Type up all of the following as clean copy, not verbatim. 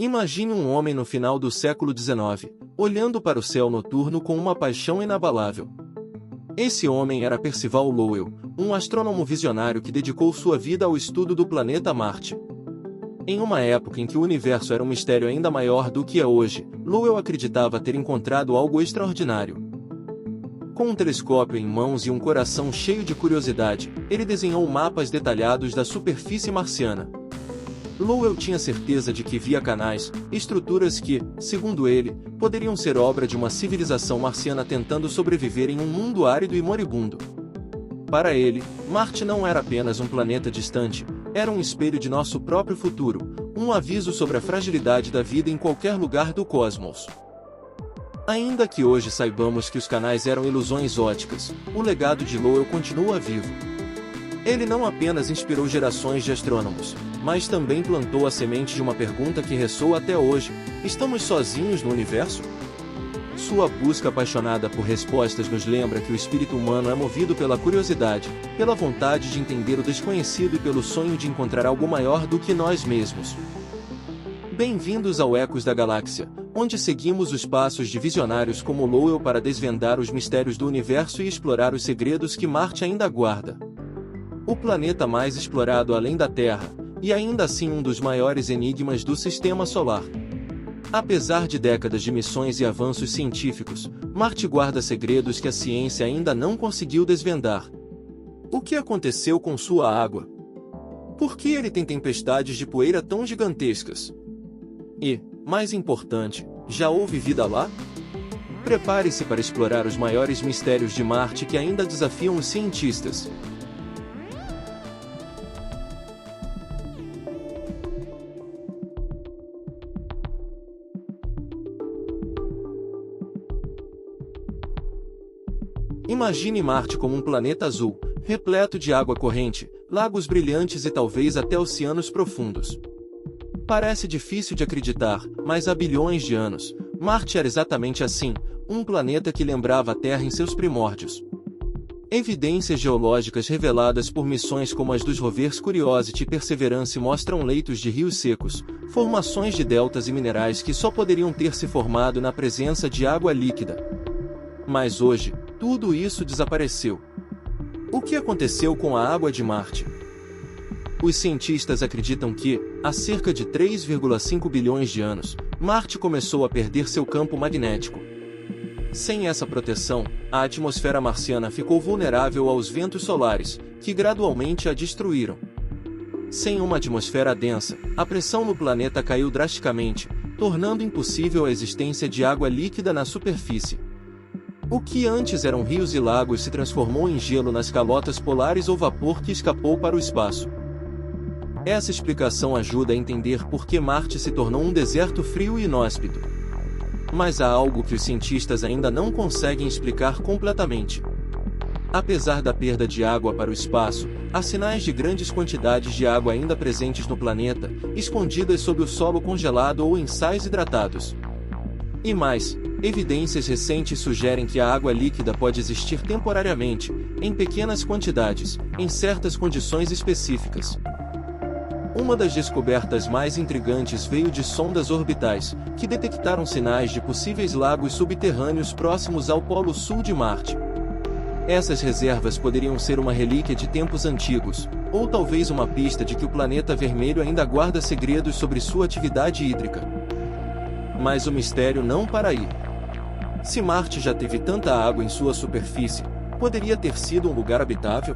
Imagine um homem no final do século XIX, olhando para o céu noturno com uma paixão inabalável. Esse homem era Percival Lowell, um astrônomo visionário que dedicou sua vida ao estudo do planeta Marte. Em uma época em que o universo era um mistério ainda maior do que é hoje, Lowell acreditava ter encontrado algo extraordinário. Com um telescópio em mãos e um coração cheio de curiosidade, ele desenhou mapas detalhados da superfície marciana. Lowell tinha certeza de que via canais, estruturas que, segundo ele, poderiam ser obra de uma civilização marciana tentando sobreviver em um mundo árido e moribundo. Para ele, Marte não era apenas um planeta distante, era um espelho de nosso próprio futuro, um aviso sobre a fragilidade da vida em qualquer lugar do cosmos. Ainda que hoje saibamos que os canais eram ilusões óticas, o legado de Lowell continua vivo. Ele não apenas inspirou gerações de astrônomos, mas também plantou a semente de uma pergunta que ressoa até hoje: estamos sozinhos no universo? Sua busca apaixonada por respostas nos lembra que o espírito humano é movido pela curiosidade, pela vontade de entender o desconhecido e pelo sonho de encontrar algo maior do que nós mesmos. Bem-vindos ao Ecos da Galáxia, onde seguimos os passos de visionários como Lowell para desvendar os mistérios do universo e explorar os segredos que Marte ainda guarda. O planeta mais explorado além da Terra, e ainda assim um dos maiores enigmas do Sistema Solar. Apesar de décadas de missões e avanços científicos, Marte guarda segredos que a ciência ainda não conseguiu desvendar. O que aconteceu com sua água? Por que ele tem tempestades de poeira tão gigantescas? E, mais importante, já houve vida lá? Prepare-se para explorar os maiores mistérios de Marte que ainda desafiam os cientistas. Imagine Marte como um planeta azul, repleto de água corrente, lagos brilhantes e talvez até oceanos profundos. Parece difícil de acreditar, mas há bilhões de anos, Marte era exatamente assim, um planeta que lembrava a Terra em seus primórdios. Evidências geológicas reveladas por missões como as dos rovers Curiosity e Perseverance mostram leitos de rios secos, formações de deltas e minerais que só poderiam ter se formado na presença de água líquida. Mas hoje, tudo isso desapareceu. O que aconteceu com a água de Marte? Os cientistas acreditam que, há cerca de 3,5 bilhões de anos, Marte começou a perder seu campo magnético. Sem essa proteção, a atmosfera marciana ficou vulnerável aos ventos solares, que gradualmente a destruíram. Sem uma atmosfera densa, a pressão no planeta caiu drasticamente, tornando impossível a existência de água líquida na superfície. O que antes eram rios e lagos se transformou em gelo nas calotas polares ou vapor que escapou para o espaço. Essa explicação ajuda a entender por que Marte se tornou um deserto frio e inóspito. Mas há algo que os cientistas ainda não conseguem explicar completamente. Apesar da perda de água para o espaço, há sinais de grandes quantidades de água ainda presentes no planeta, escondidas sob o solo congelado ou em sais hidratados. E mais, evidências recentes sugerem que a água líquida pode existir temporariamente, em pequenas quantidades, em certas condições específicas. Uma das descobertas mais intrigantes veio de sondas orbitais, que detectaram sinais de possíveis lagos subterrâneos próximos ao Polo Sul de Marte. Essas reservas poderiam ser uma relíquia de tempos antigos, ou talvez uma pista de que o planeta vermelho ainda guarda segredos sobre sua atividade hídrica. Mas o mistério não para aí. Se Marte já teve tanta água em sua superfície, poderia ter sido um lugar habitável?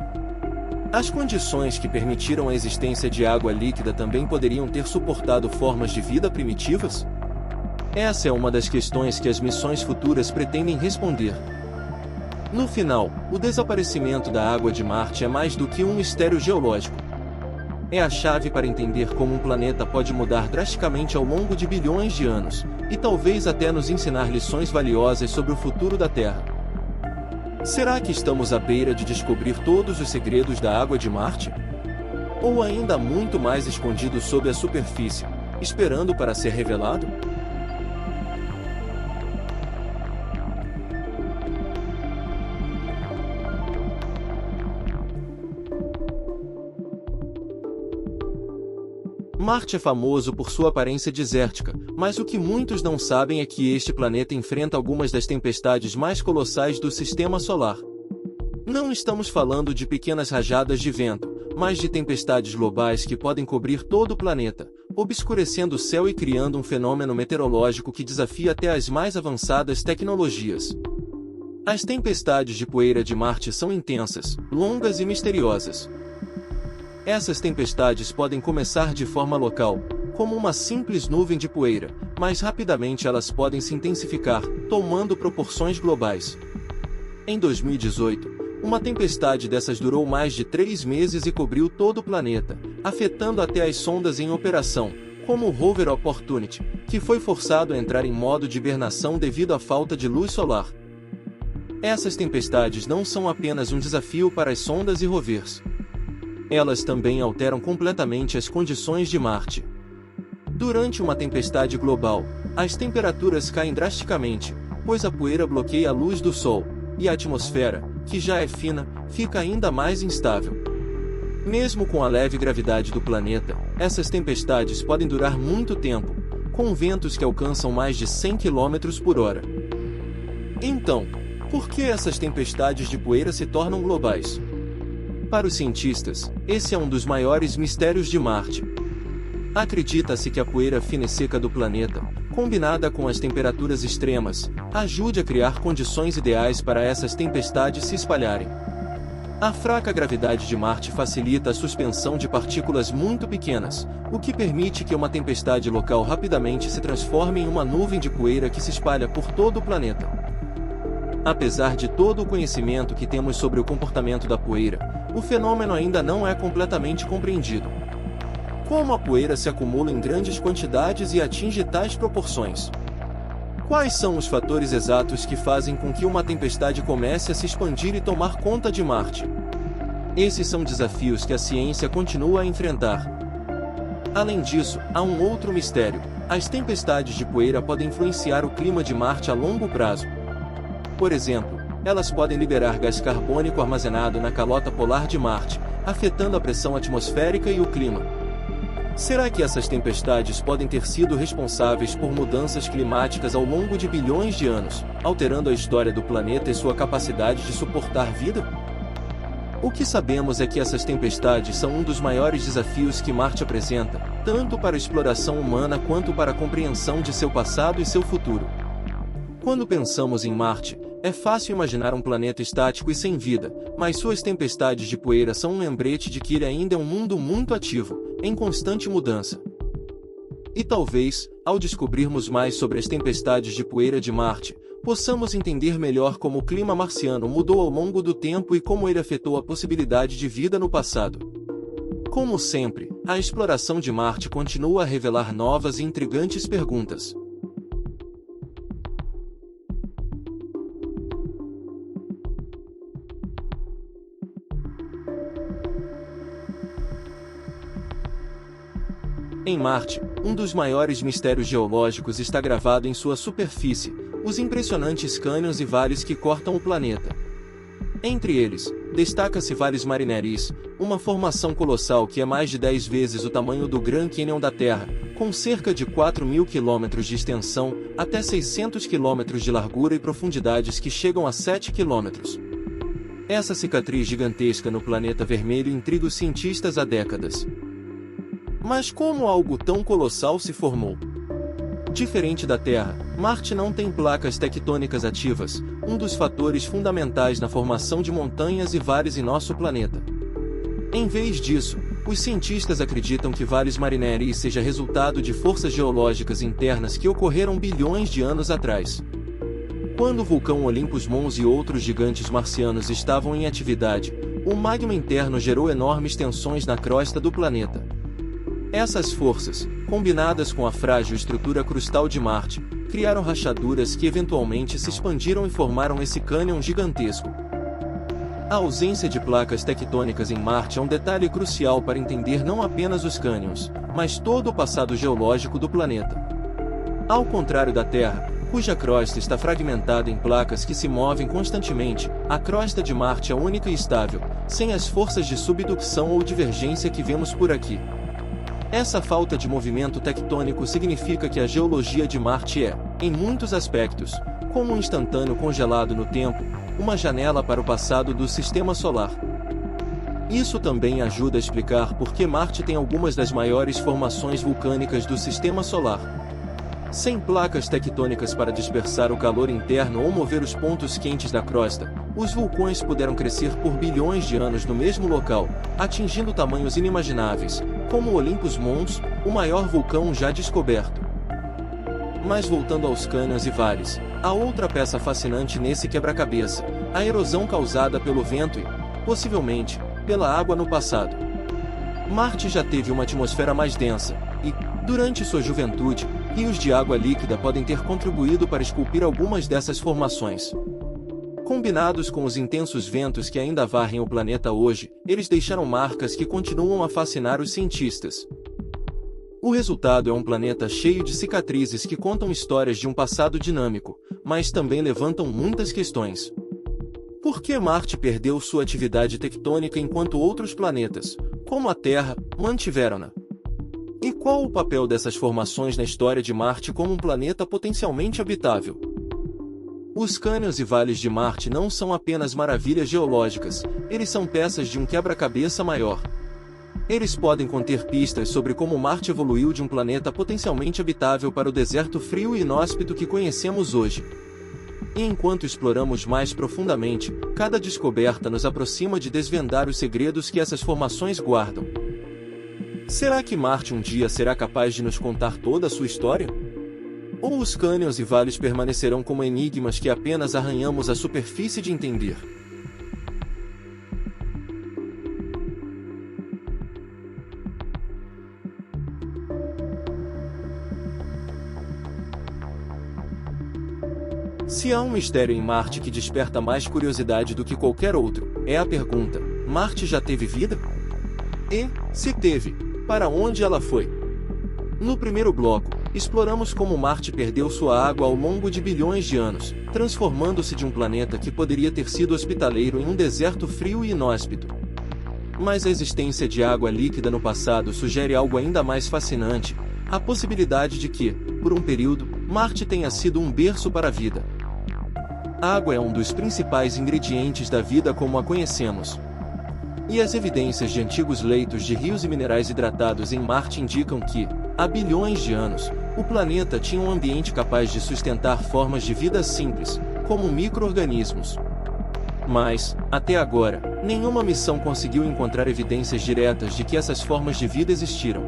As condições que permitiram a existência de água líquida também poderiam ter suportado formas de vida primitivas? Essa é uma das questões que as missões futuras pretendem responder. No final, o desaparecimento da água de Marte é mais do que um mistério geológico. É a chave para entender como um planeta pode mudar drasticamente ao longo de bilhões de anos, e talvez até nos ensinar lições valiosas sobre o futuro da Terra. Será que estamos à beira de descobrir todos os segredos da água de Marte? Ou ainda há muito mais escondido sob a superfície, esperando para ser revelado? Marte é famoso por sua aparência desértica, mas o que muitos não sabem é que este planeta enfrenta algumas das tempestades mais colossais do Sistema Solar. Não estamos falando de pequenas rajadas de vento, mas de tempestades globais que podem cobrir todo o planeta, obscurecendo o céu e criando um fenômeno meteorológico que desafia até as mais avançadas tecnologias. As tempestades de poeira de Marte são intensas, longas e misteriosas. Essas tempestades podem começar de forma local, como uma simples nuvem de poeira, mas rapidamente elas podem se intensificar, tomando proporções globais. Em 2018, uma tempestade dessas durou mais de 3 meses e cobriu todo o planeta, afetando até as sondas em operação, como o rover Opportunity, que foi forçado a entrar em modo de hibernação devido à falta de luz solar. Essas tempestades não são apenas um desafio para as sondas e rovers. Elas também alteram completamente as condições de Marte. Durante uma tempestade global, as temperaturas caem drasticamente, pois a poeira bloqueia a luz do Sol, e a atmosfera, que já é fina, fica ainda mais instável. Mesmo com a leve gravidade do planeta, essas tempestades podem durar muito tempo, com ventos que alcançam mais de 100 km por hora. Então, por que essas tempestades de poeira se tornam globais? Para os cientistas, esse é um dos maiores mistérios de Marte. Acredita-se que a poeira fina e seca do planeta, combinada com as temperaturas extremas, ajude a criar condições ideais para essas tempestades se espalharem. A fraca gravidade de Marte facilita a suspensão de partículas muito pequenas, o que permite que uma tempestade local rapidamente se transforme em uma nuvem de poeira que se espalha por todo o planeta. Apesar de todo o conhecimento que temos sobre o comportamento da poeira, o fenômeno ainda não é completamente compreendido. Como a poeira se acumula em grandes quantidades e atinge tais proporções? Quais são os fatores exatos que fazem com que uma tempestade comece a se expandir e tomar conta de Marte? Esses são desafios que a ciência continua a enfrentar. Além disso, há um outro mistério: as tempestades de poeira podem influenciar o clima de Marte a longo prazo. Por exemplo, elas podem liberar gás carbônico armazenado na calota polar de Marte, afetando a pressão atmosférica e o clima. Será que essas tempestades podem ter sido responsáveis por mudanças climáticas ao longo de bilhões de anos, alterando a história do planeta e sua capacidade de suportar vida? O que sabemos é que essas tempestades são um dos maiores desafios que Marte apresenta, tanto para a exploração humana quanto para a compreensão de seu passado e seu futuro. Quando pensamos em Marte, é fácil imaginar um planeta estático e sem vida, mas suas tempestades de poeira são um lembrete de que ele ainda é um mundo muito ativo, em constante mudança. E talvez, ao descobrirmos mais sobre as tempestades de poeira de Marte, possamos entender melhor como o clima marciano mudou ao longo do tempo e como ele afetou a possibilidade de vida no passado. Como sempre, a exploração de Marte continua a revelar novas e intrigantes perguntas. Em Marte, um dos maiores mistérios geológicos está gravado em sua superfície, os impressionantes cânions e vales que cortam o planeta. Entre eles, destaca-se Valles Marineris, uma formação colossal que é mais de 10 vezes o tamanho do Grand Canyon da Terra, com cerca de 4.000 km de extensão, até 600 km de largura e profundidades que chegam a 7 km. Essa cicatriz gigantesca no planeta vermelho intriga os cientistas há décadas. Mas como algo tão colossal se formou? Diferente da Terra, Marte não tem placas tectônicas ativas, um dos fatores fundamentais na formação de montanhas e vales em nosso planeta. Em vez disso, os cientistas acreditam que Valles Marineris seja resultado de forças geológicas internas que ocorreram bilhões de anos atrás. Quando o vulcão Olympus Mons e outros gigantes marcianos estavam em atividade, o magma interno gerou enormes tensões na crosta do planeta. Essas forças, combinadas com a frágil estrutura crustal de Marte, criaram rachaduras que eventualmente se expandiram e formaram esse cânion gigantesco. A ausência de placas tectônicas em Marte é um detalhe crucial para entender não apenas os cânions, mas todo o passado geológico do planeta. Ao contrário da Terra, cuja crosta está fragmentada em placas que se movem constantemente, a crosta de Marte é única e estável, sem as forças de subducção ou divergência que vemos por aqui. Essa falta de movimento tectônico significa que a geologia de Marte é, em muitos aspectos, como um instantâneo congelado no tempo, uma janela para o passado do Sistema Solar. Isso também ajuda a explicar por que Marte tem algumas das maiores formações vulcânicas do Sistema Solar. Sem placas tectônicas para dispersar o calor interno ou mover os pontos quentes da crosta, os vulcões puderam crescer por bilhões de anos no mesmo local, atingindo tamanhos inimagináveis, como o Olympus Mons, o maior vulcão já descoberto. Mas voltando aos cânions e vales, há outra peça fascinante nesse quebra-cabeça: a erosão causada pelo vento e, possivelmente, pela água no passado. Marte já teve uma atmosfera mais densa, e, durante sua juventude, rios de água líquida podem ter contribuído para esculpir algumas dessas formações. Combinados com os intensos ventos que ainda varrem o planeta hoje, eles deixaram marcas que continuam a fascinar os cientistas. O resultado é um planeta cheio de cicatrizes que contam histórias de um passado dinâmico, mas também levantam muitas questões. Por que Marte perdeu sua atividade tectônica enquanto outros planetas, como a Terra, mantiveram-na? E qual o papel dessas formações na história de Marte como um planeta potencialmente habitável? Os cânions e vales de Marte não são apenas maravilhas geológicas, eles são peças de um quebra-cabeça maior. Eles podem conter pistas sobre como Marte evoluiu de um planeta potencialmente habitável para o deserto frio e inóspito que conhecemos hoje. E enquanto exploramos mais profundamente, cada descoberta nos aproxima de desvendar os segredos que essas formações guardam. Será que Marte um dia será capaz de nos contar toda a sua história? Ou os cânions e vales permanecerão como enigmas que apenas arranhamos a superfície de entender? Se há um mistério em Marte que desperta mais curiosidade do que qualquer outro, é a pergunta: Marte já teve vida? E, se teve, para onde ela foi? No primeiro bloco, exploramos como Marte perdeu sua água ao longo de bilhões de anos, transformando-se de um planeta que poderia ter sido hospitaleiro em um deserto frio e inóspito. Mas a existência de água líquida no passado sugere algo ainda mais fascinante: a possibilidade de que, por um período, Marte tenha sido um berço para a vida. A água é um dos principais ingredientes da vida como a conhecemos. E as evidências de antigos leitos de rios e minerais hidratados em Marte indicam que, há bilhões de anos, o planeta tinha um ambiente capaz de sustentar formas de vida simples, como micro-organismos. Mas, até agora, nenhuma missão conseguiu encontrar evidências diretas de que essas formas de vida existiram.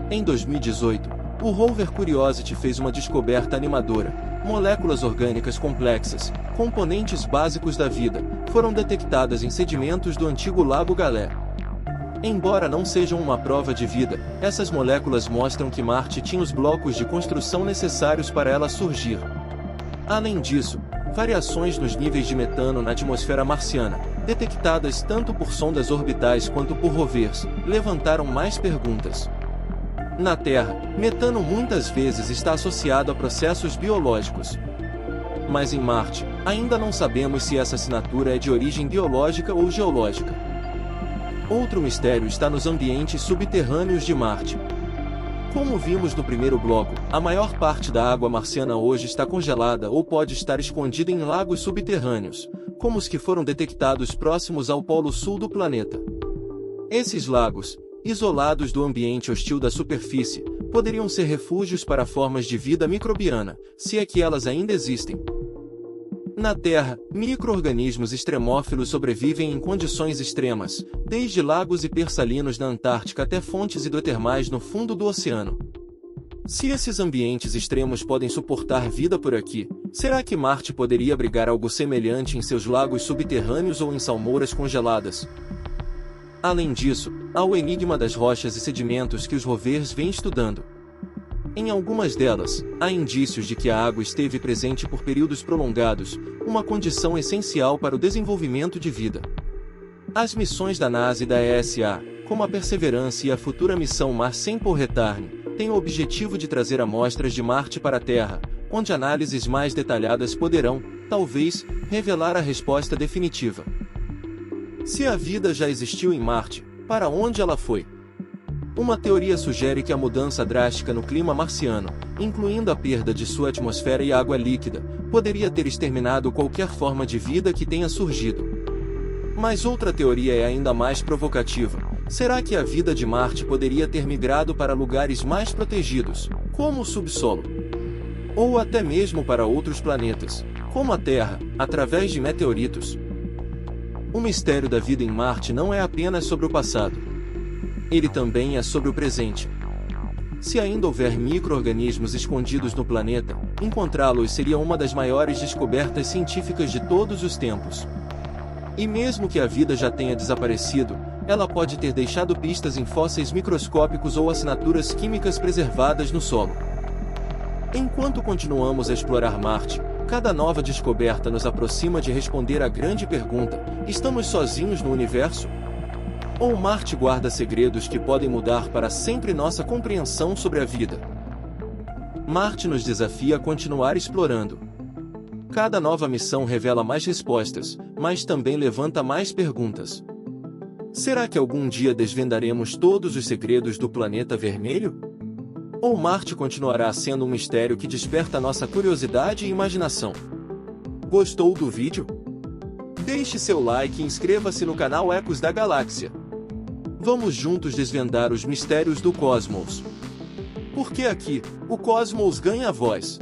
Em 2018, o rover Curiosity fez uma descoberta animadora: moléculas orgânicas complexas, componentes básicos da vida, foram detectadas em sedimentos do antigo Lago Galé. Embora não sejam uma prova de vida, essas moléculas mostram que Marte tinha os blocos de construção necessários para ela surgir. Além disso, variações nos níveis de metano na atmosfera marciana, detectadas tanto por sondas orbitais quanto por rovers, levantaram mais perguntas. Na Terra, metano muitas vezes está associado a processos biológicos. Mas em Marte, ainda não sabemos se essa assinatura é de origem biológica ou geológica. Outro mistério está nos ambientes subterrâneos de Marte. Como vimos no primeiro bloco, a maior parte da água marciana hoje está congelada ou pode estar escondida em lagos subterrâneos, como os que foram detectados próximos ao polo sul do planeta. Esses lagos, isolados do ambiente hostil da superfície, poderiam ser refúgios para formas de vida microbiana, se é que elas ainda existem. Na Terra, micro-organismos extremófilos sobrevivem em condições extremas, desde lagos hipersalinos na Antártica até fontes hidrotermais no fundo do oceano. Se esses ambientes extremos podem suportar vida por aqui, será que Marte poderia abrigar algo semelhante em seus lagos subterrâneos ou em salmouras congeladas? Além disso, há o enigma das rochas e sedimentos que os rovers vêm estudando. Em algumas delas, há indícios de que a água esteve presente por períodos prolongados, uma condição essencial para o desenvolvimento de vida. As missões da NASA e da ESA, como a Perseverance e a futura missão Mars Sample Return, têm o objetivo de trazer amostras de Marte para a Terra, onde análises mais detalhadas poderão, talvez, revelar a resposta definitiva. Se a vida já existiu em Marte, para onde ela foi? Uma teoria sugere que a mudança drástica no clima marciano, incluindo a perda de sua atmosfera e água líquida, poderia ter exterminado qualquer forma de vida que tenha surgido. Mas outra teoria é ainda mais provocativa. Será que a vida de Marte poderia ter migrado para lugares mais protegidos, como o subsolo? Ou até mesmo para outros planetas, como a Terra, através de meteoritos? O mistério da vida em Marte não é apenas sobre o passado. Ele também é sobre o presente. Se ainda houver micro-organismos escondidos no planeta, encontrá-los seria uma das maiores descobertas científicas de todos os tempos. E mesmo que a vida já tenha desaparecido, ela pode ter deixado pistas em fósseis microscópicos ou assinaturas químicas preservadas no solo. Enquanto continuamos a explorar Marte, cada nova descoberta nos aproxima de responder à grande pergunta: estamos sozinhos no universo? Ou Marte guarda segredos que podem mudar para sempre nossa compreensão sobre a vida? Marte nos desafia a continuar explorando. Cada nova missão revela mais respostas, mas também levanta mais perguntas. Será que algum dia desvendaremos todos os segredos do planeta vermelho? Ou Marte continuará sendo um mistério que desperta nossa curiosidade e imaginação? Gostou do vídeo? Deixe seu like e inscreva-se no canal Ecos da Galáxia. Vamos juntos desvendar os mistérios do cosmos. Porque aqui, o cosmos ganha voz.